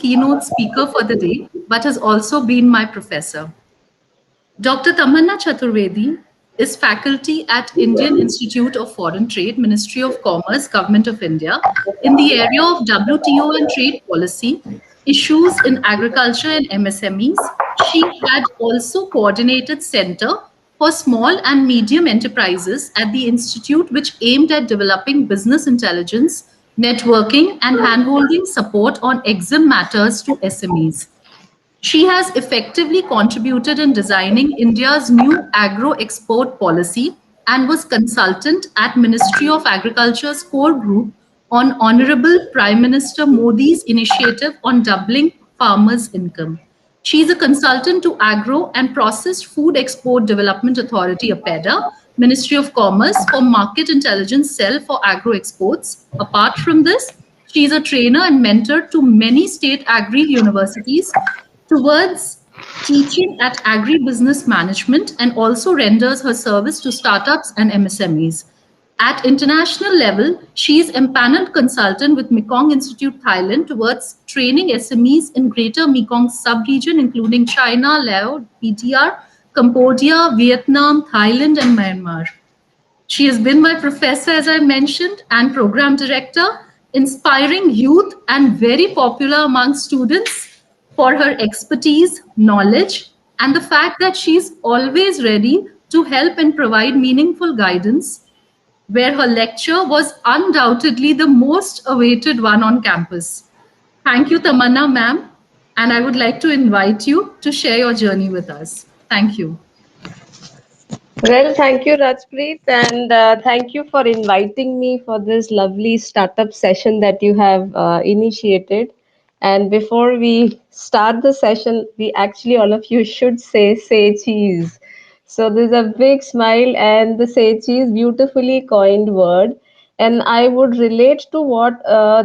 keynote speaker for the day, but has also been my professor. Dr. Tamanna Chaturvedi is faculty at Indian Institute of Foreign Trade, Ministry of Commerce, Government of India, in the area of WTO and trade policy, issues in agriculture and MSMEs. She had also coordinated Center for Small and Medium Enterprises at the institute, which aimed at developing business intelligence, networking, and handholding support on EXIM matters to SMEs. She has effectively contributed in designing India's new agro-export policy and was consultant at Ministry of Agriculture's core group on Honorable Prime Minister Modi's initiative on doubling farmers' income. She is a consultant to Agro and Processed Food Export Development Authority, APEDA, Ministry of Commerce for Market Intelligence Cell for Agro Exports. Apart from this, she is a trainer and mentor to many state agri universities towards teaching at agribusiness management and also renders her service to startups and MSMEs. At international level, she is empaneled consultant with Mekong Institute Thailand towards training SMEs in Greater Mekong sub-region, including China, Laos, PTR, Cambodia, Vietnam, Thailand, and Myanmar. She has been my professor, as I mentioned, and program director, inspiring youth and very popular among students for her expertise, knowledge, and the fact that she's always ready to help and provide meaningful guidance, where her lecture was undoubtedly the most awaited one on campus. Thank you, Tamanna ma'am, and I would like to invite you to share your journey with us. Thank you. Well, thank you, Rajpreet, and thank you for inviting me for this lovely startup session that you have initiated. And before we start the session, we actually, all of you should say cheese. So there's a big smile, and the say cheese, beautifully coined word. And I would relate to what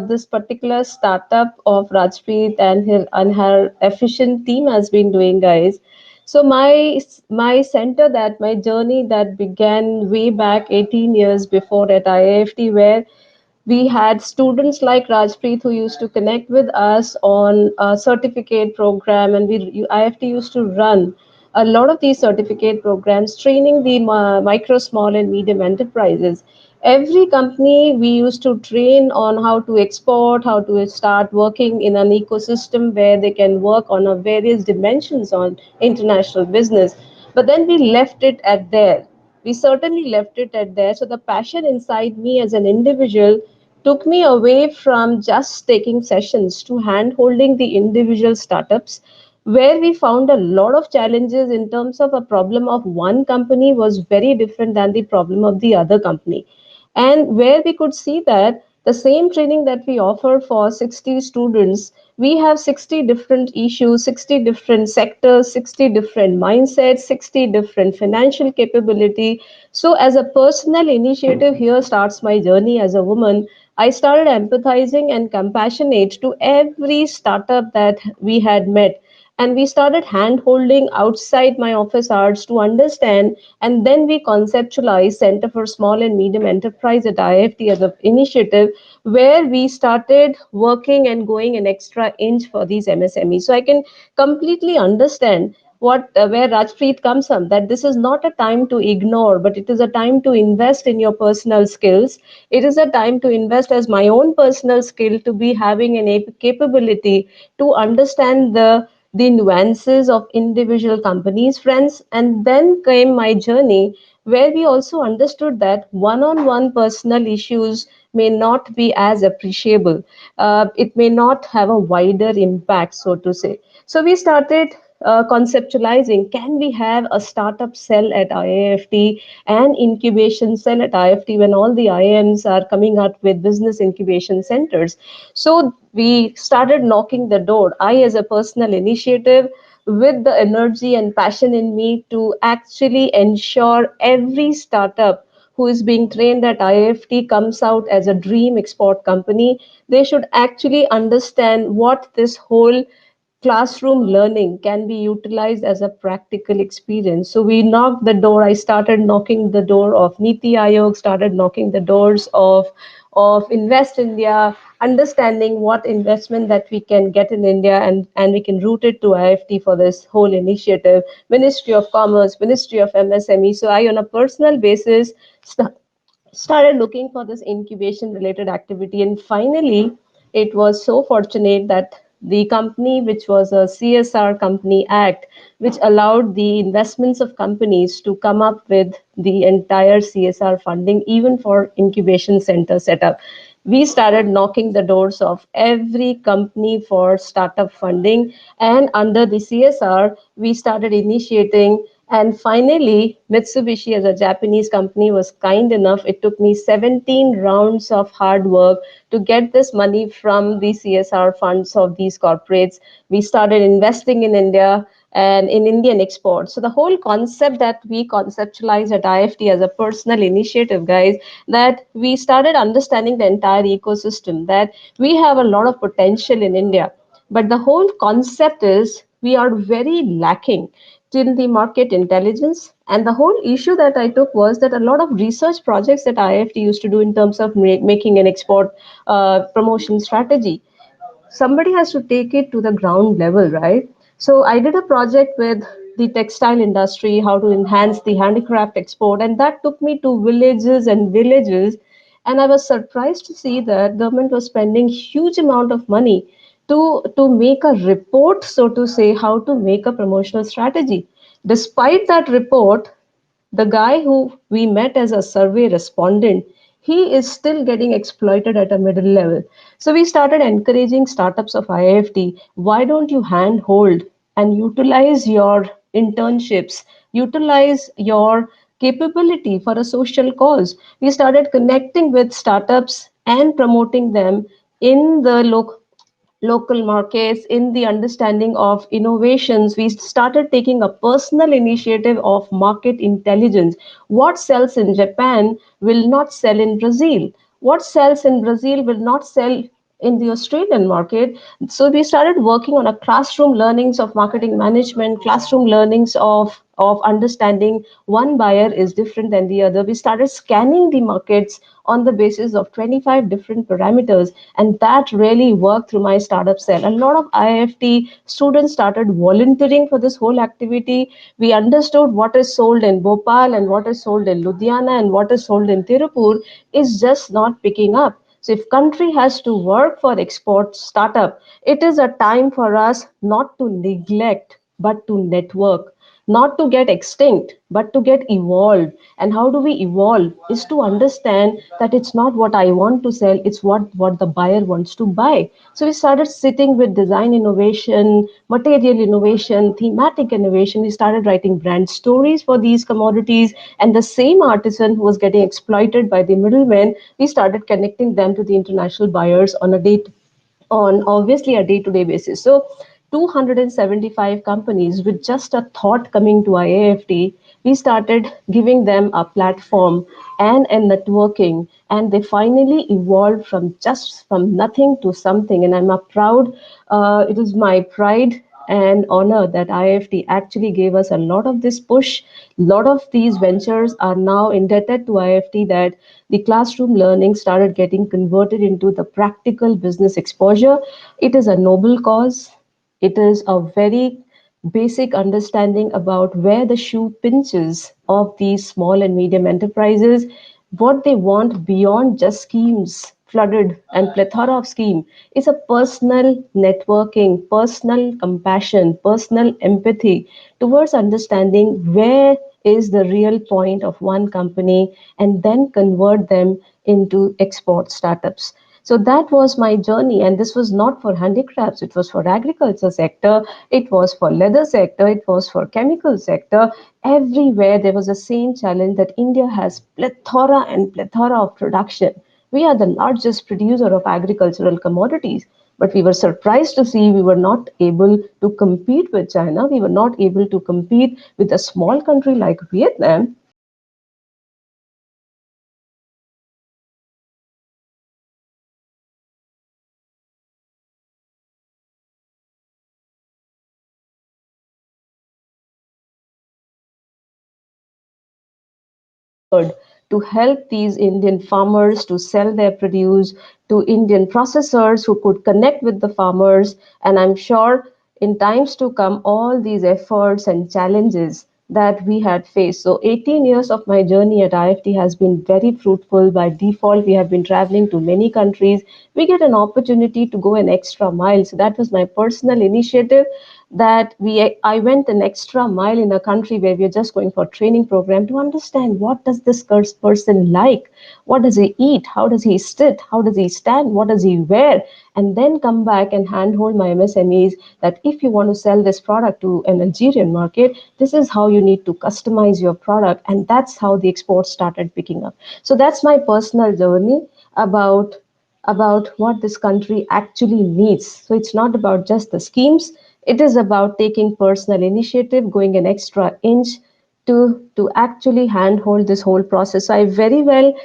this particular startup of Rajpreet and her efficient team has been doing, guys. So my center, that my journey that began way back 18 years before at IIFT, where we had students like Rajpreet who used to connect with us on a certificate program, and IIFT used to run a lot of these certificate programs, training the micro, small, and medium enterprises. Every company we used to train on how to export, how to start working in an ecosystem where they can work on a various dimensions on international business. But then we left it at there. We certainly left it at there. So the passion inside me as an individual took me away from just taking sessions to hand holding the individual startups, where we found a lot of challenges in terms of a problem of one company was very different than the problem of the other company, and where we could see that the same training that we offer for 60 students, we have 60 different issues, 60 different sectors, 60 different mindsets, 60 different financial capability. So as a personal initiative, here starts my journey as a woman. I started empathizing and compassionate to every startup that we had met, and we started hand holding outside my office hours to understand, and then we conceptualized Center for Small and Medium Enterprise at IFT as an initiative where we started working and going an extra inch for these MSMEs. So I can completely understand what where Rajpreet comes from, that this is not a time to ignore, but it is a time to invest in your personal skills. It is a time to invest as my own personal skill to be having an capability to understand the nuances of individual companies, friends. And then came my journey where we also understood that one-on-one personal issues may not be as appreciable. It may not have a wider impact, so to say. So we started conceptualizing, can we have a startup cell at IIFT and incubation cell at IIFT when all the IIMs are coming out with business incubation centers? So we started knocking the door. I, as a personal initiative, with the energy and passion in me to actually ensure every startup who is being trained at IIFT comes out as a dream export company. They should actually understand what this whole classroom learning can be utilized as a practical experience. So we knocked the door. I started knocking the door of Niti Aayog, started knocking the doors of Invest India, understanding what investment that we can get in India, and we can route it to IFT for this whole initiative, Ministry of Commerce, Ministry of MSME. So I, on a personal basis, started looking for this incubation related activity, and finally it was so fortunate that the company, which was a CSR company act, which allowed the investments of companies to come up with the entire CSR funding even for incubation center setup. We started knocking the doors of every company for startup funding, and under the CSR we started initiating. And finally, Mitsubishi, as a Japanese company, was kind enough. It took me 17 rounds of hard work to get this money from the CSR funds of these corporates. We started investing in India and in Indian exports. So the whole concept that we conceptualized at IFT as a personal initiative, guys, that we started understanding the entire ecosystem, that we have a lot of potential in India. But the whole concept is we are very lacking in the market intelligence. And the whole issue that I took was that a lot of research projects that IFT used to do in terms of making an export promotion strategy, somebody has to take it to the ground level, right? So I did a project with the textile industry, how to enhance the handicraft export, and that took me to villages and villages. And I was surprised to see that government was spending huge amount of money to make a report, so to say, how to make a promotional strategy. Despite that report, the guy who we met as a survey respondent, he is still getting exploited at a middle level. So we started encouraging startups of IIFT, why don't you handhold and utilize your internships, utilize your capability for a social cause. We started connecting with startups and promoting them in the local markets, in the understanding of innovations. We started taking a personal initiative of market intelligence. What sells in Japan will not sell in Brazil. What sells in Brazil will not sell in the Australian market. So we started working on a classroom learnings of marketing management, classroom learnings of understanding one buyer is different than the other. We started scanning the markets on the basis of 25 different parameters, and that really worked through my startup cell. A lot of IIFT students started volunteering for this whole activity. We understood what is sold in Bhopal and what is sold in Ludhiana and what is sold in Tirupur is just not picking up. So if country has to work for export startup, it is a time for us not to neglect but to network, not to get extinct but to get evolved. And how do we evolve is to understand that it's not what I want to sell, it's what the buyer wants to buy. So we started sitting with design innovation, material innovation, thematic innovation. We started writing brand stories for these commodities, and the same artisan who was getting exploited by the middlemen, we started connecting them to the international buyers on a date on obviously a day-to-day basis. So 275 companies with just a thought coming to IAFT, we started giving them a platform and a networking, and they finally evolved from nothing to something. And I'm a proud, it is my pride and honor that IFT actually gave us a lot of this push. A lot of these ventures are now indebted to IFT, that the classroom learning started getting converted into the practical business exposure. It is a noble cause. It is a very basic understanding about where the shoe pinches of these small and medium enterprises, what they want beyond just schemes, flooded and plethora of scheme, is a personal networking, personal compassion, personal empathy towards understanding where is the real point of one company, and then convert them into export startups. So that was my journey, and this was not for handicrafts, it was for agriculture sector, it was for leather sector, it was for chemical sector. Everywhere there was the same challenge, that India has plethora and plethora of production. We are the largest producer of agricultural commodities, but we were surprised to see we were not able to compete with China. We were not able to compete with a small country like Vietnam. to help these Indian farmers to sell their produce, to Indian processors who could connect with the farmers. And I'm sure in times to come, all these efforts and challenges that we had faced. So 18 years of my journey at IFT has been very fruitful. By default, we have been traveling to many countries. We get an opportunity to go an extra mile. So that was my personal initiative, that I went an extra mile in a country where we're just going for a training program to understand what does this person like, what does he eat, how does he sit, how does he stand, what does he wear, and then come back and handhold my MSMEs that if you want to sell this product to an Algerian market, this is how you need to customize your product, and that's how the exports started picking up. So that's my personal journey about what this country actually needs. So it's not about just the schemes, it is about taking personal initiative, going an extra inch to actually handhold this whole process. So I very well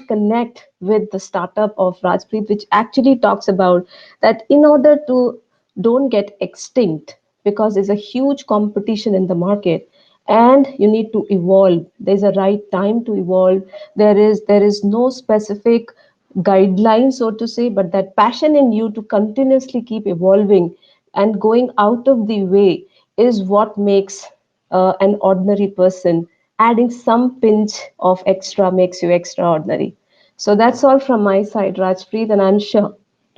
connect with the startup of Rajpreet, which actually talks about that in order to don't get extinct, because there's a huge competition in the market and you need to evolve. There's a right time to evolve. There is no specific guideline, so to say, but that passion in you to continuously keep evolving and going out of the way is what makes an ordinary person. Adding some pinch of extra makes you extraordinary. So that's all from my side, Rajpreet, and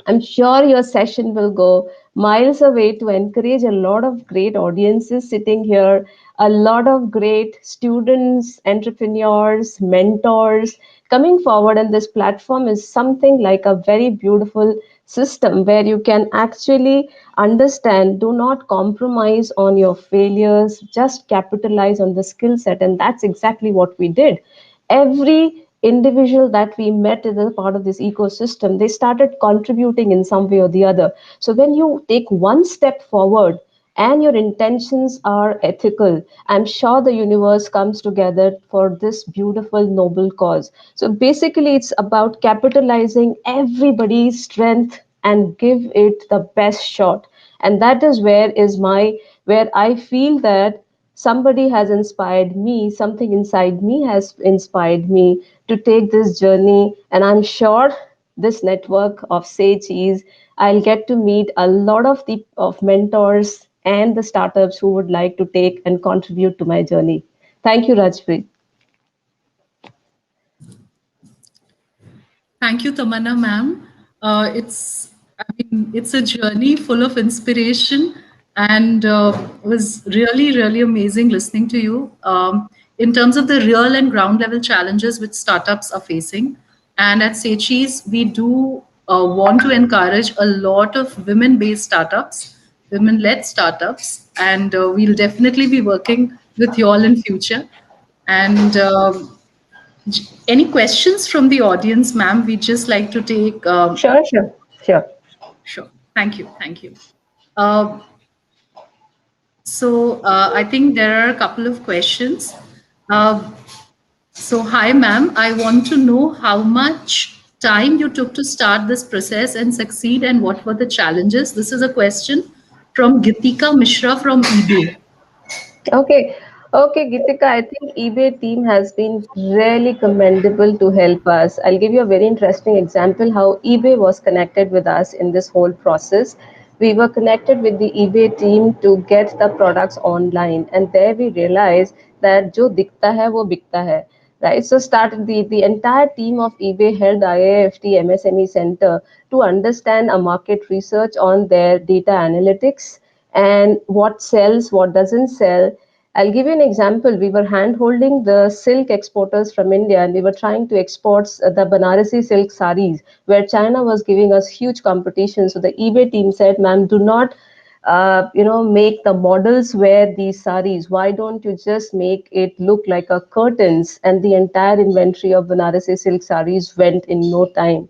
I'm sure your session will go miles away to encourage a lot of great audiences sitting here, a lot of great students, entrepreneurs, mentors coming forward. And this platform is something like a very beautiful system where you can actually understand, do not compromise on your failures, just capitalize on the skill set. And that's exactly what we did. Every individual that we met as a part of this ecosystem, they started contributing in some way or the other. So when you take one step forward and your intentions are ethical, I'm sure the universe comes together for this beautiful noble cause. So basically it's about capitalizing everybody's strength and give it the best shot. And that is where I feel that somebody has inspired me, something inside me has inspired me to take this journey. And I'm sure this network of Say Cheese, I'll get to meet a lot of mentors and the startups who would like to take and contribute to my journey. Thank you, Rajpreet. Thank you, Tamanna ma'am. It's a journey full of inspiration, and it was really, really amazing listening to you in terms of the real and ground level challenges which startups are facing. And at Sechis, we do want to encourage a lot of women-based startups, women-led startups, and we'll definitely be working with you all in future. And any questions from the audience, ma'am? We'd just like to take. Sure, sure, sure. Sure. Thank you. Thank you. Uh, I think there are a couple of questions. Uh, hi, ma'am. I want to know how much time you took to start this process and succeed, and what were the challenges? This is a question from Gitika Mishra from eBay. Okay. Okay, Gitika, I think eBay team has been really commendable to help us. I'll give you a very interesting example how eBay was connected with us in this whole process. We were connected with the eBay team to get the products online, and there we realized that jo dikta hai wo bikta hai. Right. So started the entire team of eBay held IIFT MSME Center to understand a market research on their data analytics and what sells, what doesn't sell. I'll give you an example. We were hand holding the silk exporters from India, and we were trying to export the Banarasi silk saris, where China was giving us huge competition. So the eBay team said, "Ma'am, do not, make the models wear these saris. Why don't you just make it look like a curtains?" And the entire inventory of Banarasi silk saris went in no time.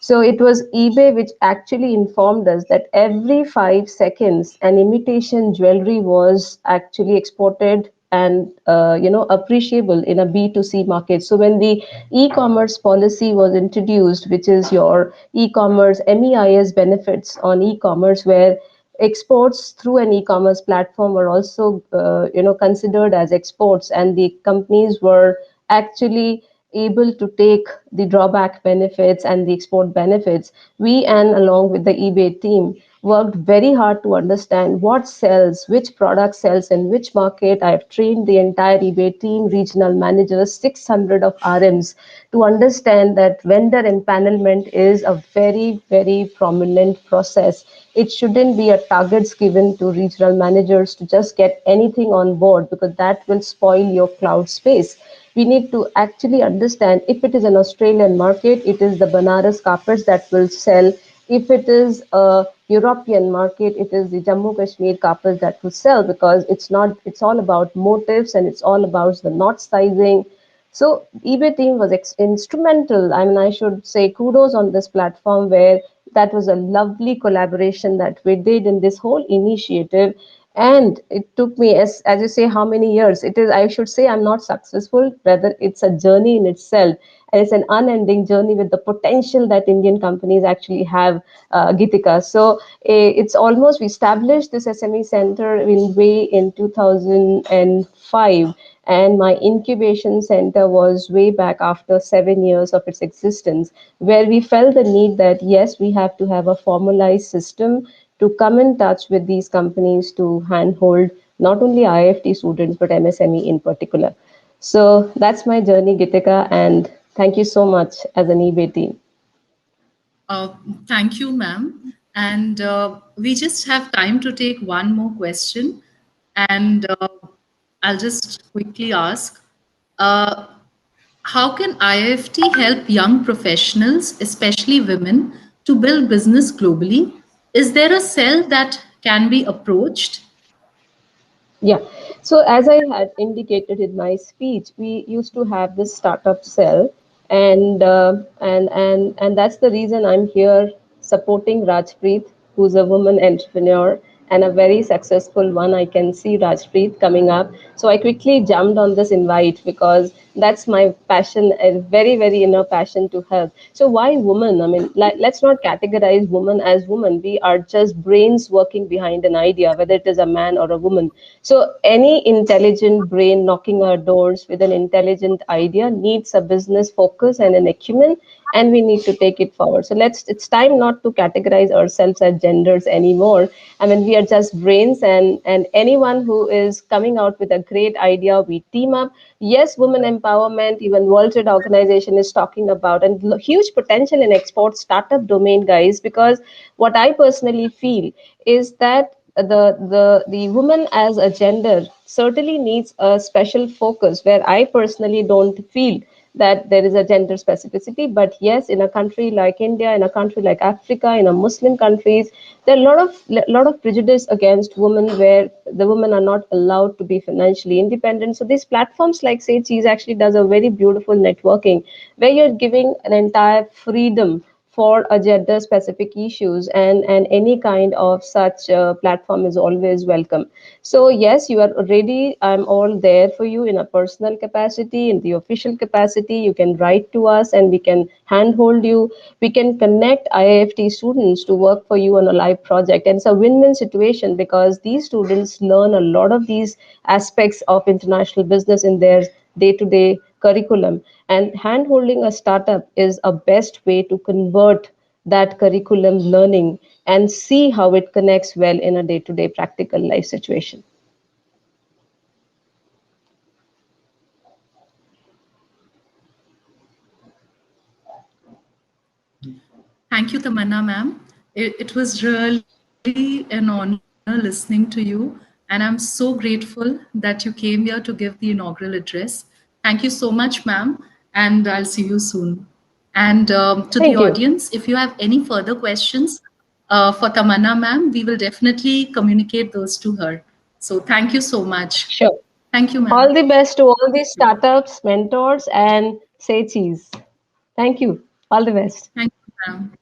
So it was eBay which actually informed us that every 5 seconds, an imitation jewelry was actually exported and appreciable in a B2C market. So when the e-commerce policy was introduced, which is your e-commerce MEIS benefits on e-commerce, where exports through an e-commerce platform were also considered as exports, and the companies were actually able to take the drawback benefits and the export benefits. We, and along with the eBay team, worked very hard to understand what sells, which product sells in which market. I have trained the entire eBay team, regional managers, 600 of RMs, to understand that vendor empanelment is a very, very prominent process. It shouldn't be a targets given to regional managers to just get anything on board, because that will spoil your cloud space. We need to actually understand, if it is an Australian market, it is the Banaras carpets that will sell. If it is a European market, it is the Jammu Kashmir carpets that will sell, because it's all about motifs, and it's all about the knot sizing. So eBay team was instrumental. I mean, I should say kudos on this platform, where that was a lovely collaboration that we did in this whole initiative. And it took me, as you say, how many years? It is, I should say, I'm not successful, rather it's a journey in itself, and it's an unending journey with the potential that Indian companies actually have, Gitika. So it's almost, we established this SME center in 2005, and my incubation center was way back after 7 years of its existence, where we felt the need that yes, we have to have a formalized system to come in touch with these companies, to handhold not only IFT students but MSME in particular. So that's my journey, Gitika, and thank you so much as an eBay team. Uh, Thank you, ma'am. And we just have time to take one more question. And I'll just quickly ask, uh, how can IFT help young professionals, especially women, to build business globally? Is there a cell that can be approached? Yeah. So as I had indicated in my speech, we used to have this startup cell, and that's the reason I'm here supporting Rajpreet, who's a woman entrepreneur and a very successful one. I can see Rajpreet coming up. So I quickly jumped on this invite because that's my passion, a very, very inner passion to help. So why women? I mean, let's not categorize women as women. We are just brains working behind an idea, whether it is a man or a woman. So any intelligent brain knocking our doors with an intelligent idea needs a business focus and an acumen, and we need to take it forward. So it's time not to categorize ourselves as genders anymore. I mean, we are just brains, and anyone who is coming out with a great idea, we team up. Yes, women empowerment, even World Trade Organization is talking about, and huge potential in export startup domain, guys, because what I personally feel is that the woman as a gender certainly needs a special focus, where I personally don't feel that there is a gender specificity. But yes, in a country like India, in a country like Africa, in a Muslim countries, there are a lot of prejudice against women, where the women are not allowed to be financially independent. So these platforms like Say Cheese actually does a very beautiful networking, where you're giving an entire freedom for a gender specific issues, and any kind of such platform is always welcome. So yes, you are ready. I'm all there for you in a personal capacity, in the official capacity. You can write to us and we can handhold you. We can connect IIFT students to work for you on a live project, and it's a win-win situation, because these students learn a lot of these aspects of international business in their day-to-day curriculum, and handholding a startup is a best way to convert that curriculum learning and see how it connects well in a day-to-day practical life situation. Thank you, Tamanna, ma'am. It was really an honor listening to you. And I'm so grateful that you came here to give the inaugural address. Thank you so much, ma'am. And I'll see you soon. And to the Thank you. audience, if you have any further questions for Tamanna, ma'am, we will definitely communicate those to her. So thank you so much. Sure. Thank you, ma'am. All the best to all these startups, mentors, and Say Cheese. Thank you. All the best. Thank you, ma'am.